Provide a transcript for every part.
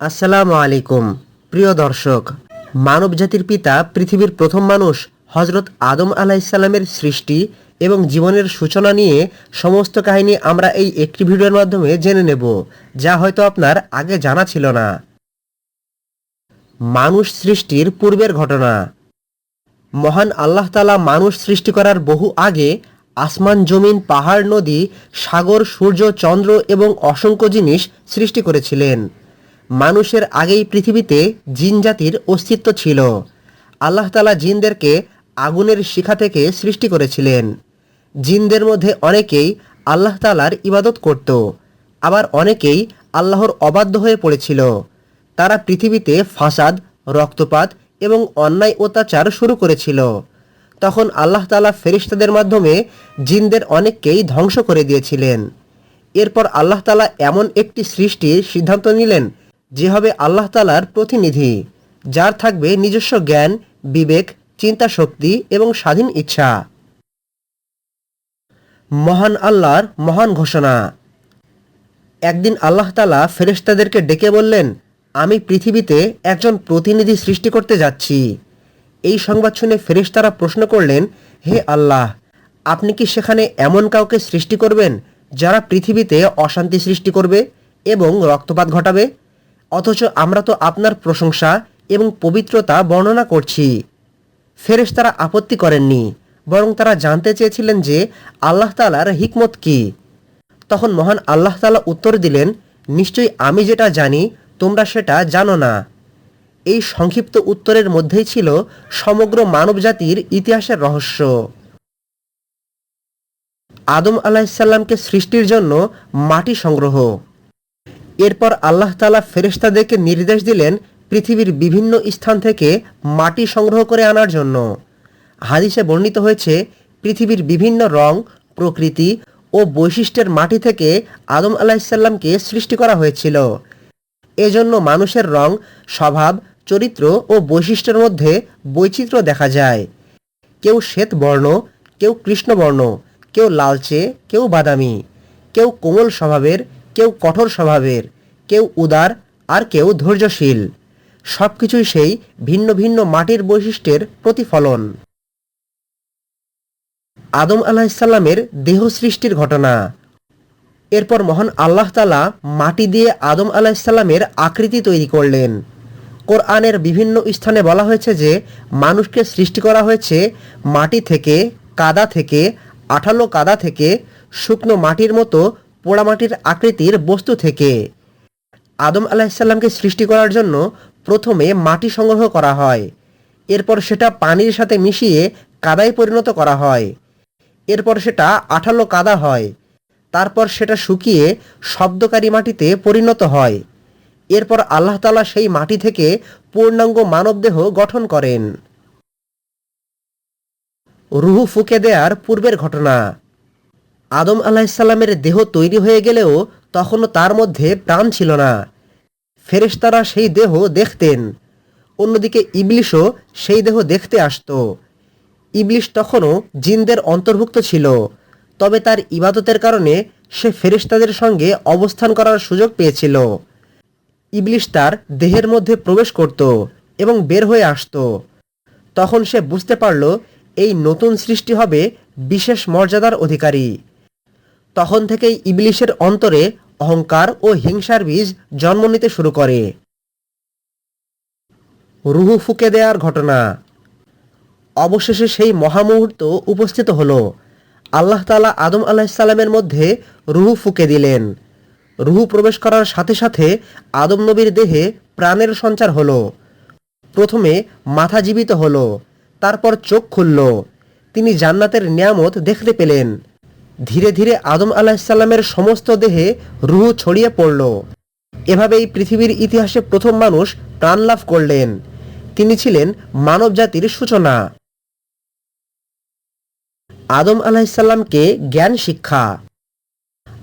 আসসালামু আলাইকুম। প্রিয় দর্শক, মানবজাতির পিতা পৃথিবীর প্রথম মানুষ হজরত আদম আলাইসাল্লামের সৃষ্টি এবং জীবনের সূচনা নিয়ে সমস্ত কাহিনী আমরা এই একটি ভিডিওর মাধ্যমে জেনে নেব, যা হয়তো আপনার আগে জানা ছিল না। মানুষ সৃষ্টির পূর্বের ঘটনা। মহান আল্লাহ তাআলা মানুষ সৃষ্টি করার বহু আগে আসমান, জমিন, পাহাড়, নদী, সাগর, সূর্য, চন্দ্র এবং অসংখ্য জিনিস সৃষ্টি করেছিলেন। মানুষের আগেই পৃথিবীতে জিন জাতির অস্তিত্ব ছিল। আল্লাহ তাআলা জিনদেরকে আগুনের শিখা থেকে সৃষ্টি করেছিলেন। জিনদের মধ্যে অনেকেই আল্লাহ তাআলার ইবাদত করত, আবার অনেকেই আল্লাহর অবাধ্য হয়ে পড়েছিল। তারা পৃথিবীতে ফাসাদ, রক্তপাত এবং অন্যায় অত্যাচার শুরু করেছিল। তখন আল্লাহ তাআলা ফেরেশতাদের মাধ্যমে জিনদের অনেককেই ধ্বংস করে দিয়েছিলেন। এরপর আল্লাহ তাআলা এমন একটি সৃষ্টির সিদ্ধান্ত নিলেন যে হবে আল্লাহ তাআলার প্রতিনিধি, যার থাকবে নিজস্ব জ্ঞান, বিবেক, চিন্তা শক্তি এবং স্বাধীন ইচ্ছা। মহান আল্লাহর মহান ঘোষণা। একদিন আল্লাহ তাআলা ফেরেশতাদেরকে ডেকে বললেন, আমি পৃথিবীতে একজন প্রতিনিধি সৃষ্টি করতে যাচ্ছি। এই সংবাদ শুনে ফেরেশতারা প্রশ্ন করলেন, হে আল্লাহ, আপনি কি সেখানে এমন কাউকে সৃষ্টি করবেন যারা পৃথিবীতে অশান্তি সৃষ্টি করবে এবং রক্তপাত ঘটাবে? অথচ আমরা তো আপনার প্রশংসা এবং পবিত্রতা বর্ণনা করছি। ফেরেশতারা আপত্তি করেননি, বরং তারা জানতে চেয়েছিলেন যে আল্লাহ তাআলার হিকমত কি। তখন মহান আল্লাহ তাআলা উত্তর দিলেন, নিশ্চয়ই আমি যেটা জানি তোমরা সেটা জানো না। এই সংক্ষিপ্ত উত্তরের মধ্যেই ছিল সমগ্র মানবজাতির ইতিহাসের রহস্য। আদম আলাইসাল্লামকে সৃষ্টির জন্য মাটি সংগ্রহ। এরপর আল্লাহ তাআলা ফেরেশতাদেরকে নির্দেশ দিলেন পৃথিবীর বিভিন্ন স্থান থেকে মাটি সংগ্রহ করে আনার জন্য। হাদিসে বর্ণিত হয়েছে, পৃথিবীর বিভিন্ন রং, প্রকৃতি ও বৈশিষ্ট্যের মাটি থেকে আদম আলাইসাল্লামকে সৃষ্টি করা হয়েছিল। এজন্য মানুষের রং, স্বভাব, চরিত্র ও বৈশিষ্ট্যের মধ্যে বৈচিত্র্য দেখা যায়। কেউ শ্বেতবর্ণ, কেউ কৃষ্ণবর্ণ, কেউ লালচে, কেউ বাদামি, কেউ কোমল স্বভাবের, কেউ কঠোর স্বভাবের, কেউ উদার আর কেউ ধৈর্যশীল। সব কিছুই সেই ভিন্ন ভিন্ন মাটির বৈশিষ্ট্যের প্রতিফলন। আদম আলাইসাল্লামের দেহ সৃষ্টির ঘটনা। এরপর মহান আল্লাহ তাআলা মাটি দিয়ে আদম আলাইসাল্লামের আকৃতি তৈরি করলেন। কোরআনের বিভিন্ন স্থানে বলা হয়েছে যে মানুষকে সৃষ্টি করা হয়েছে মাটি থেকে, কাদা থেকে, আঠালো কাদা থেকে, শুকনো মাটির মতো পোড়ামাটির আকৃতির বস্তু থেকে। আদম আলাইসাল্লামকে সৃষ্টি করার জন্য প্রথমে মাটি সংগ্রহ করা হয়। এরপর সেটা পানির সাথে মিশিয়ে কাদায় পরিণত করা হয়। এরপর সেটা আঠালো কাদা হয়। তারপর সেটা শুকিয়ে শব্দকারী মাটিতে পরিণত হয়। এরপর আল্লাহ তাআলা সেই মাটি থেকে পূর্ণাঙ্গ মানবদেহ গঠন করেন। রূহ ফুঁকে দেওয়ার পূর্বের ঘটনা। আদম আলাইসাল্লামের দেহ তৈরি হয়ে গেলেও তখনও তার মধ্যে প্রাণ ছিল না। ফেরেশতারা সেই দেহ দেখতেন। অন্যদিকে ইবলিশও সেই দেহ দেখতে আসত। ইবলিশ তখনও জিনদের অন্তর্ভুক্ত ছিল, তবে তার ইবাদতের কারণে সে ফেরেশতাদের সঙ্গে অবস্থান করার সুযোগ পেয়েছিল। ইবলিশ তার দেহের মধ্যে প্রবেশ করত এবং বের হয়ে আসত। তখন সে বুঝতে পারল এই নতুন সৃষ্টি হবে বিশেষ মর্যাদার অধিকারী। তখন থেকেই ইবলিশের অন্তরে অহংকার ও হিংসার বীজ জন্ম নিতে শুরু করে। রূহ ফুঁকে দেওয়ার ঘটনা। অবশেষে সেই মহামুহূর্ত উপস্থিত হলো। আল্লাহ তাআলা আদম আলাইসাল্লামের মধ্যে রূহ ফুঁকে দিলেন। রূহ প্রবেশ করার সাথে সাথে আদম নবীর দেহে প্রাণের সঞ্চার হলো। প্রথমে মাথা জীবিত হলো, তারপর চোখ খুলল। তিনি জান্নাতের নিয়ামত দেখতে পেলেন। ধীরে ধীরে আদম আলাইসাল্লামের সমস্ত দেহে রূহ ছড়িয়ে পড়ল। এভাবেই পৃথিবীর ইতিহাসে প্রথম মানুষ প্রাণ লাভ করলেন। তিনি ছিলেন মানব জাতির সূচনা। আদম আলাইসাল্লামকে জ্ঞান শিক্ষা।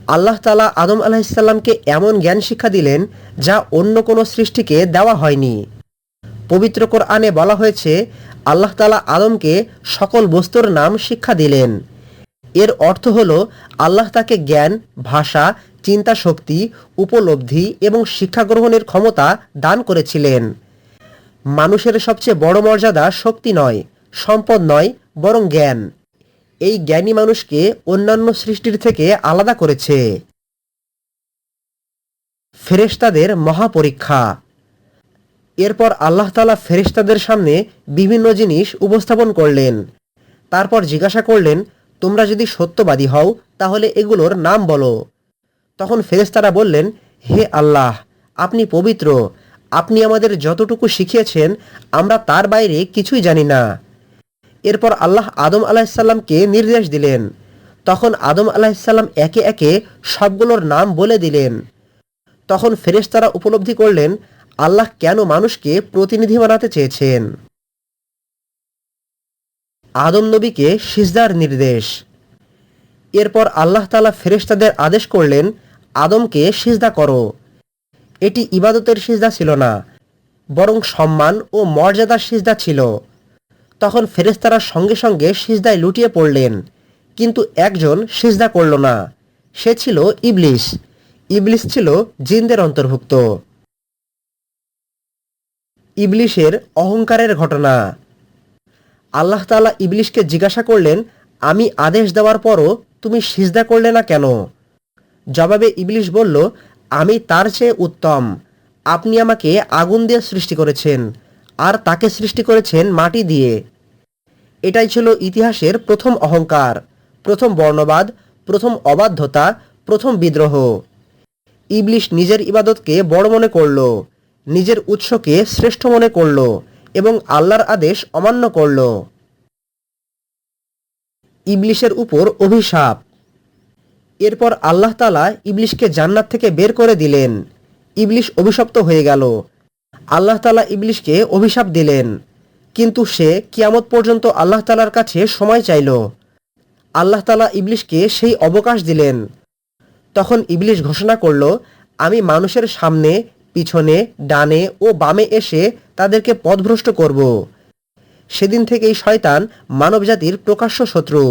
আল্লাহ তাআলা আদম আলাইসাল্লামকে এমন জ্ঞান শিক্ষা দিলেন যা অন্য কোনো সৃষ্টিকে দেওয়া হয়নি। পবিত্র কোরআনে বলা হয়েছে, আল্লাহ তাআলা আদমকে সকল বস্তুর নাম শিক্ষা দিলেন। এর অর্থ হলো আল্লাহ তাকে জ্ঞান, ভাষা, চিন্তা শক্তি, উপলব্ধি এবং শিক্ষা গ্রহণের ক্ষমতা দান করেছিলেন। মানুষের সবচেয়ে বড় মর্যাদা শক্তি নয়, সম্পদ নয়, বরং জ্ঞান। এই জ্ঞানী মানুষকে অন্যান্য সৃষ্টির থেকে আলাদা করেছে। ফেরেশতাদের মহাপরীক্ষা। এরপর আল্লাহ তাআলা ফেরেশতাদের সামনে বিভিন্ন জিনিস উপস্থাপন করলেন। তারপর জিজ্ঞাসা করলেন, তোমরা যদি সত্যবাদী হও তাহলে এগুলোর নাম বলো। তখন ফেরেশতারা বললেন, হে আল্লাহ, আপনি পবিত্র, আপনি আমাদের যতটুকু শিখিয়েছেন আমরা তার বাইরে কিছুই জানি না। এরপর আল্লাহ আদম আলাইসাল্লামকে নির্দেশ দিলেন। তখন আদম আলাইসাল্লাম একে একে সবগুলোর নাম বলে দিলেন। তখন ফেরেশতারা উপলব্ধি করলেন আল্লাহ কেন মানুষকে প্রতিনিধি বানাতে চেয়েছেন। আদম নবীকে সিজদার নির্দেশ। এরপর আল্লাহ তাআলা ফেরেশতাদের আদেশ করলেন, আদমকে সিজদা করো। এটি ইবাদতের সিজদা ছিল না, বরং সম্মান ও মর্যাদার সিজদা ছিল। তখন ফেরেশতারা সঙ্গে সঙ্গে সিজদায় লুটিয়ে পড়লেন, কিন্তু একজন সিজদা করল না। সে ছিল ইবলিস। ইবলিস ছিল জিনদের অন্তর্ভুক্ত। ইবলিসের অহংকারের ঘটনা। আল্লাহ তাআলা ইবলিসকে জিজ্ঞাসা করলেন, আমি আদেশ দেওয়ার পরও তুমি সিজদা করলে না কেন? জবাবে ইবলিস বলল, আমি তার চেয়ে উত্তম। আপনি আমাকে আগুন দিয়ে সৃষ্টি করেছেন, আর তাকে সৃষ্টি করেছেন মাটি দিয়ে। এটাই ছিল ইতিহাসের প্রথম অহংকার, প্রথম বর্ণবাদ, প্রথম অবাধ্যতা, প্রথম বিদ্রোহ। ইবলিস নিজের ইবাদতকে বড় মনে করল, নিজের উৎসকে শ্রেষ্ঠ মনে করল এবং আল্লাহর আদেশ অমান্য করল। ইবলিসের উপর অভিশাপ। এরপর আল্লাহ তাআলা ইবলিসকে জান্নাত থেকে বের করে দিলেন। ইবলিস অভিশপ্ত হয়ে গেল। আল্লাহ তাআলা ইবলিসকে অভিশাপ দিলেন, কিন্তু সে কিয়ামত পর্যন্ত আল্লাহ তাআলার কাছে সময় চাইল। আল্লাহ তাআলা ইবলিসকে সেই অবকাশ দিলেন। তখন ইবলিস ঘোষণা করল, আমি মানুষের সামনে, পিছনে, ডানে ও বামে এসে তাদেরকে পথভ্রষ্ট করব। সেদিন থেকেই শয়তান মানবজাতির প্রকাশ্য শত্রু।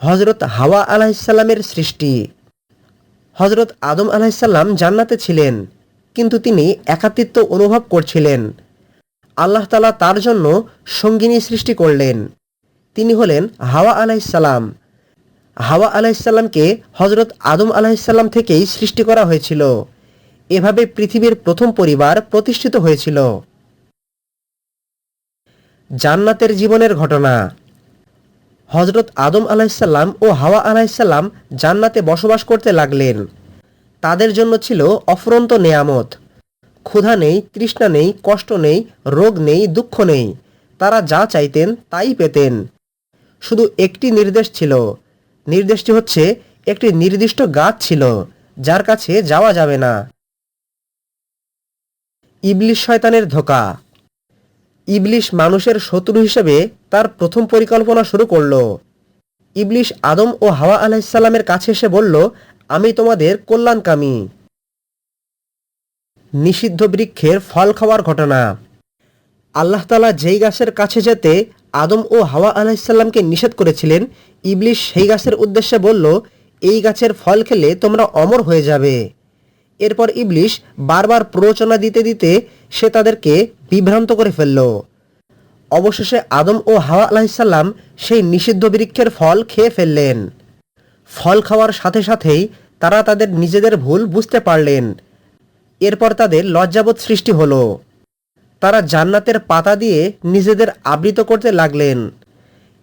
হযরত হাওয়া আলাইহিসসালামের সৃষ্টি। হযরত আদম আলাইহিসসালাম জান্নাতে ছিলেন, কিন্তু তিনি একাকিত্ব অনুভব করছিলেন। আল্লাহ তাআলা তার জন্য সঙ্গিনী সৃষ্টি করলেন। তিনি হলেন হাওয়া আলাইহিসসালাম। হাওয়া আলাইহিসসালামকে হযরত আদম আলাইহিসসালাম থেকেই সৃষ্টি করা হয়েছিল। এভাবে পৃথিবীর প্রথম পরিবার প্রতিষ্ঠিত হয়েছিল। জান্নাতের জীবনের ঘটনা। হযরত আদম আলাইহিসসালাম ও হাওয়া আলাইহিসসালাম জান্নাতে বসবাস করতে লাগলেন। তাদের জন্য ছিল অফুরন্ত নেয়ামত। ক্ষুধা নেই, তৃষ্ণা নেই, কষ্ট নেই, রোগ নেই, দুঃখ নেই। তারা যা চাইতেন তাই পেতেন। শুধু একটি নির্দেশ ছিল। নির্দেশটি হচ্ছে, একটি নির্দিষ্ট গাছ ছিল যার কাছে যাওয়া যাবে না। ইবলিস শয়তানের ধোঁকা। ইবলিস মানুষের শত্রু হিসেবে তার প্রথম পরিকল্পনা শুরু করল। ইবলিস আদম ও হাওয়া আলাইহিসসালামের কাছে এসে বলল, আমি তোমাদের কল্যাণকামী। নিষিদ্ধ বৃক্ষের ফল খাওয়ার ঘটনা। আল্লাহ তাআলা যেই গাছের কাছে যেতে আদম ও হাওয়া আলাইহিসসালামকে নিষেধ করেছিলেন, ইবলিস সেই গাছের উদ্দেশ্যে বলল, এই গাছের ফল খেলে তোমরা অমর হয়ে যাবে। এরপর ইবলিস বারবার প্ররোচনা দিতে দিতে সে তাদেরকে বিভ্রান্ত করে ফেলল। অবশেষে আদম ও হাওয়া আলাইহিসসালাম সেই নিষিদ্ধ বৃক্ষের ফল খেয়ে ফেললেন। ফল খাওয়ার সাথে সাথেই তারা তাদের নিজেদের ভুল বুঝতে পারলেন। এরপর তাদের লজ্জাবোধ সৃষ্টি হলো। তারা জান্নাতের পাতা দিয়ে নিজেদের আবৃত করতে লাগলেন।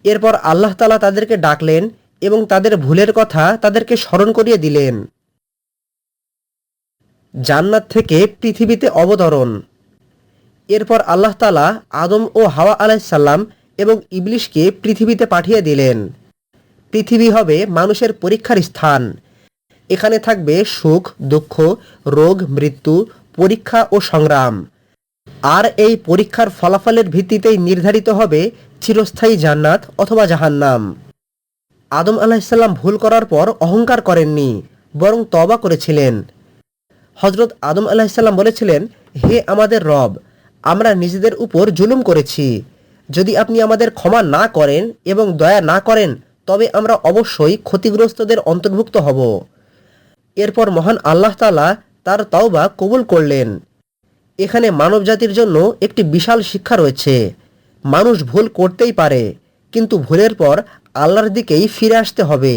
এরপর আল্লাহ তাআলা তাদেরকে ডাকলেন এবং তাদের ভুলের কথা তাদেরকে স্মরণ করিয়ে দিলেন। জান্নাত থেকে পৃথিবীতে অবতরণ। এরপর আল্লাহ তাআলা আদম ও হাওয়া আলাইহিসসালাম এবং ইবলিসকে পৃথিবীতে পাঠিয়ে দিলেন। পৃথিবী হবে মানুষের পরীক্ষার স্থান। এখানে থাকবে সুখ, দুঃখ, রোগ, মৃত্যু, পরীক্ষা ও সংগ্রাম। আর এই পরীক্ষার ফলাফলের ভিত্তিতেই নির্ধারিত হবে চিরস্থায়ী জান্নাত অথবা জাহান্নাম। আদম আলাইহিসসালাম ভুল করার পর অহংকার করেননি, বরং তওবা করেছিলেন। হযরত আদম আলাইহিসসালাম বলেছিলেন, হে আমাদের রব, আমরা নিজেদের উপর জুলুম করেছি। যদি আপনি আমাদের ক্ষমা না করেন এবং দয়া না করেন, তবে আমরা অবশ্যই ক্ষতিগ্রস্তদের অন্তর্ভুক্ত হব। এরপর মহান আল্লাহ তাআলা তার তাওবা কবুল করলেন। এখানে মানবজাতির জন্য একটি বিশাল শিক্ষা রয়েছে। মানুষ ভুল করতেই পারে, কিন্তু ভুলের পর আল্লাহর দিকেই ফিরে আসতে হবে।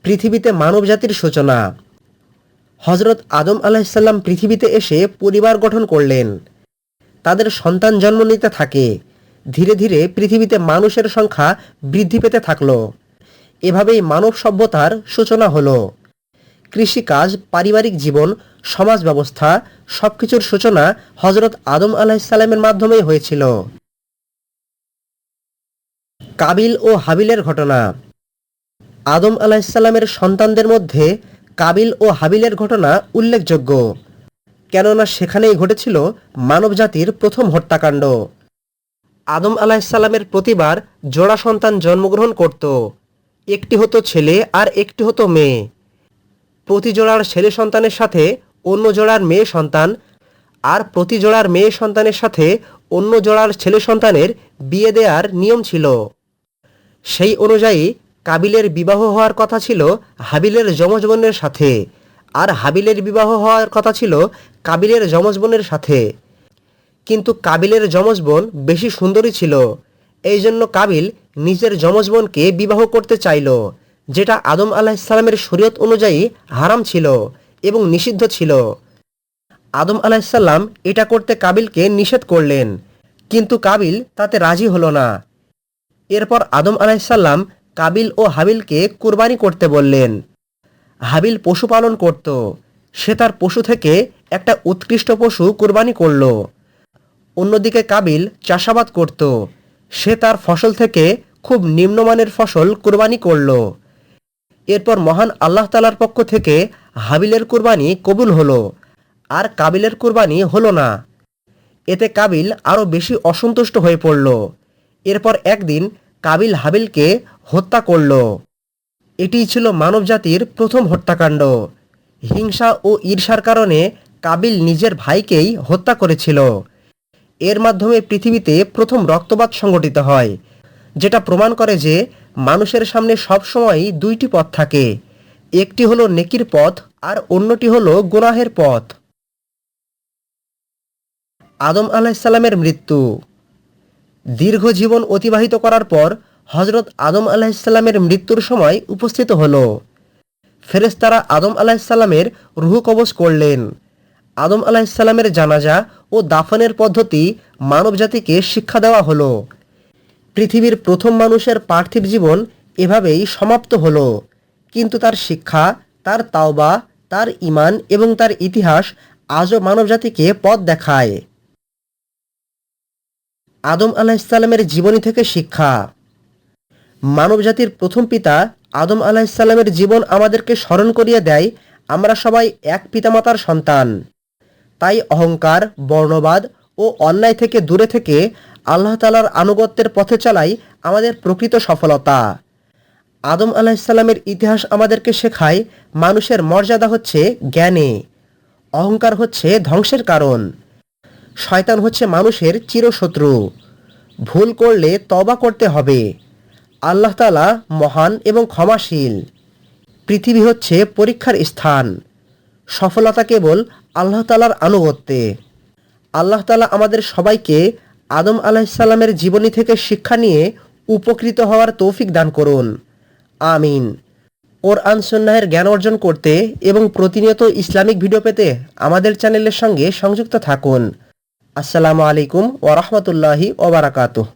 পৃথিবীতে মানবজাতির সূচনা। হযরত আদম আলাইহিসসালাম পৃথিবীতে এসে পরিবার গঠন করলেন। তাদের সন্তান জন্ম নিতে থাকে। ধীরে ধীরে পৃথিবীতে মানুষের সংখ্যা বৃদ্ধি পেতে থাকল। এভাবেই মানব সভ্যতার সূচনা হলো। কৃষিকাজ, পারিবারিক জীবন, সমাজ ব্যবস্থা সবকিছুর সূচনা হযরত আদম আলাইহিসসালামের মাধ্যমেই হয়েছিল। কাবিল ও হাবিলের ঘটনা। আদম আলাইহিসসালামের সন্তানদের মধ্যে কাবিল ও হাবিলের ঘটনা উল্লেখযোগ্য, কেননা সেখানেই ঘটেছিল মানবজাতির প্রথম হত্যাকাণ্ড। আদম আলাইহিসসালামের প্রতিবার জোড়া সন্তান জন্মগ্রহণ করত। একটি হতো ছেলে আর একটি হতো মেয়ে। প্রতি জোড়ার ছেলে সন্তানের সাথে অন্য জোড়ার মেয়ে সন্তান, আর প্রতি জোড়ার মেয়ে সন্তানের সাথে অন্য জোড়ার ছেলে সন্তানের বিয়ে দেওয়ার নিয়ম ছিল। সেই অনুযায়ী কাবিলের বিবাহ হওয়ার কথা ছিল হাবিলের যমজ বোনের সাথে, আর হাবিলের বিবাহ হওয়ার কথা ছিল কাবিলের যমজ বোনের সাথে। কিন্তু কাবিলের যমজ বোন বেশি সুন্দরী ছিল। এই জন্য কাবিল নিজের যমজ বোনকে বিবাহ করতে চাইল, যেটা আদম আলাইহিসসালামের শরীয়ত অনুযায়ী হারাম ছিল এবং নিষিদ্ধ ছিল। আদম আলাইহিসসালাম এটা করতে কাবিলকে নিষেধ করলেন, কিন্তু কাবিল তাতে রাজি হলো না। এরপর আদম আলাইহিসসালাম কাবিল ও হাবিলকে কুরবানি করতে বললেন। হাবিল পশুপালন করত। সে তার পশু থেকে একটা উৎকৃষ্ট পশু কুরবানি করল। অন্যদিকে কাবিল চাষাবাদ করত। সে তার ফসল থেকে খুব নিম্নমানের ফসল কুরবানি করল। এরপর মহান আল্লাহ তাআলার পক্ষ থেকে হাবিলের কুরবানি কবুল হলো, আর কাবিলের কুরবানি হলো না। এতে কাবিল আরও বেশি অসন্তুষ্ট হয়ে পড়ল। এরপর একদিন কাবিল হাবিলকে হত্যা করল। এটিই ছিল মানবজাতির প্রথম হত্যাকাণ্ড। হিংসা ও ঈর্ষার কারণে কাবিল নিজের ভাইকেই হত্যা করেছিল। এর মাধ্যমে পৃথিবীতে প্রথম রক্তপাত সংঘটিত হয়, যেটা প্রমাণ করে যে মানুষের সামনে সবসময়ই দুইটি পথ থাকে। একটি হলো নেকির পথ, আর অন্যটি হলো গুনাহের পথ। আদম আলাইহিসসালামের মৃত্যু। দীর্ঘ জীবন অতিবাহিত করার পর হযরত আদম আলাইহিসসালামের মৃত্যুর সময় উপস্থিত হলো। ফেরেশতারা আদম আলাইহিসসালামের রূহ কবজ করলেন। আদম আলাইহিসসালামের জানাজা ও দাফনের পদ্ধতি মানবজাতিকে শিক্ষা দেওয়া হলো। পৃথিবীর প্রথম মানুষের পার্থিব জীবন এভাবেই সমাপ্ত হলো, কিন্তু তার শিক্ষা, তার তাওবা, তার ঈমান এবং তার ইতিহাস আজও মানবজাতিকে পথ দেখায়। আদম আলাইহিসসালামের জীবনী থেকে শিক্ষা। মানবজাতির প্রথম পিতা আদম আলাইহিসসালামের জীবন আমাদেরকে স্মরণ করিয়ে দেয় আমরা সবাই এক পিতামাতার সন্তান। তাই অহংকার, বর্ণবাদ ও অন্যায় থেকে দূরে থেকে আল্লাহ তাআলার আনুগত্যের পথে চলাই আমাদের প্রকৃত সফলতা। আদম আলাইহিসসালামের ইতিহাস আমাদেরকে শেখায় মানুষের মর্যাদা হচ্ছে জ্ঞানে, অহংকার হচ্ছে ধ্বংসের কারণ, শয়তান হচ্ছে মানুষের চিরশত্রু। ভুল করলে তওবা করতে হবে। আল্লাহ তাআলা মহান এবং ক্ষমাশীল। পৃথিবী হচ্ছে পরীক্ষার স্থান। সফলতা কেবল আল্লাহ তাআলার আনুগত্যে। আল্লাহ তাআলা আমাদের সবাইকে আদম আলাইহিসসালামের জীবনী থেকে শিক্ষা নিয়ে উপকৃত হওয়ার তৌফিক দান করুন। আমিন। কোরআন সুন্নাহের জ্ঞান অর্জন করতে এবং প্রতিনিয়ত ইসলামিক ভিডিও পেতে আমাদের চ্যানেলের সঙ্গে সংযুক্ত থাকুন। আসসালামু আলাইকুম ওয়া রাহমাতুল্লাহি ওয়া বারাকাতুহু।